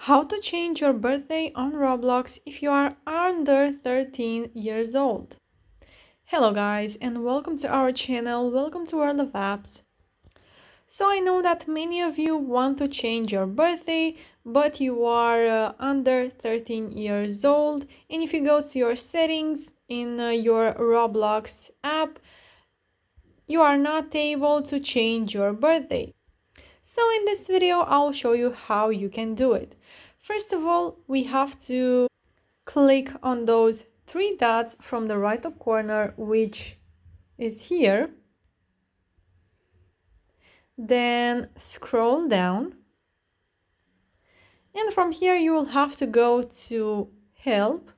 How to change your birthday on Roblox if you are under 13 years old. Hello guys and welcome to our channel, welcome to World of Apps. So I know that many of you want to change your birthday, but you are under 13 years old, and if you go to your settings in your Roblox app, you are not able to change your birthday. So in this video, I'll show you how you can do it. First of all, we have to click on those three dots from the right top corner, which is here. Then scroll down. And from here, you will have to go to Help.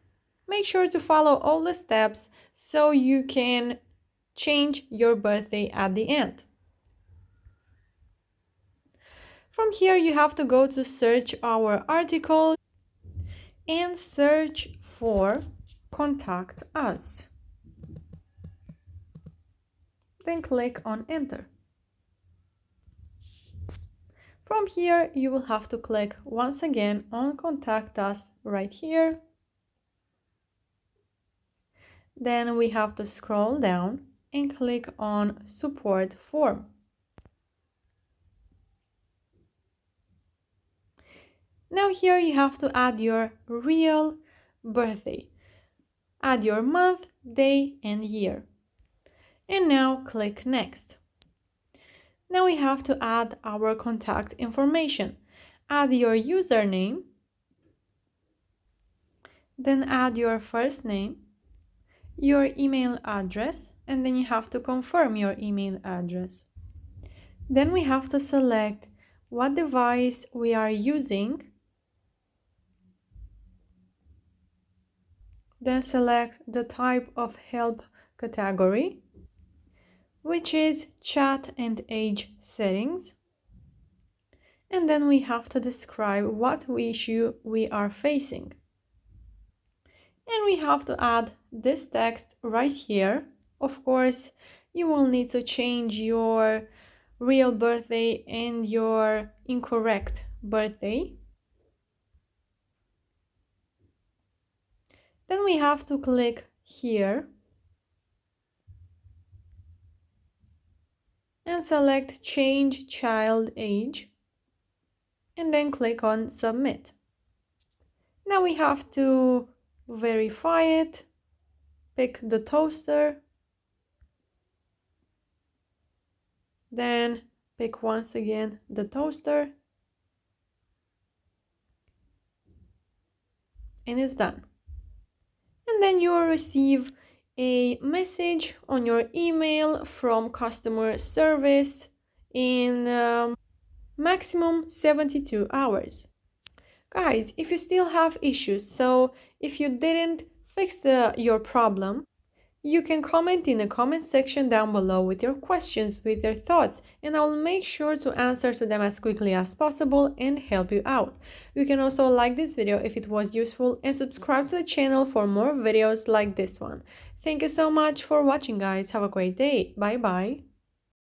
Make sure to follow all the steps so you can change your birthday at the end. From here, you have to go to search our article and search for Contact Us. Then click on Enter. From here, you will have to click once again on Contact Us right here. Then we have to scroll down and click on Support Form. Now here you have to add your real birthday. Add your month, day, and year. And now click Next. Now we have to add our contact information. Add your username, then add your first name, your email address, and then you have to confirm your email address. Then we have to select what device we are using. Then select the type of help category, which is chat and age settings. And then we have to describe what issue we are facing. And we have to add this text right here. Of course, you will need to change your real birthday and your incorrect birthday. Then we have to click here and select Change Child Age and then click on Submit. Now we have to verify it, pick the toaster, then pick once again the toaster, and it's done. And then you will receive a message on your email from customer service in maximum 72 hours. Guys, if you still have issues, so if you didn't fix your problem, you can comment in the comment section down below with your questions, with your thoughts, and I will make sure to answer to them as quickly as possible and help you out. You can also like this video if it was useful and subscribe to the channel for more videos like this one. Thank you so much for watching, guys. Have a great day. Bye bye.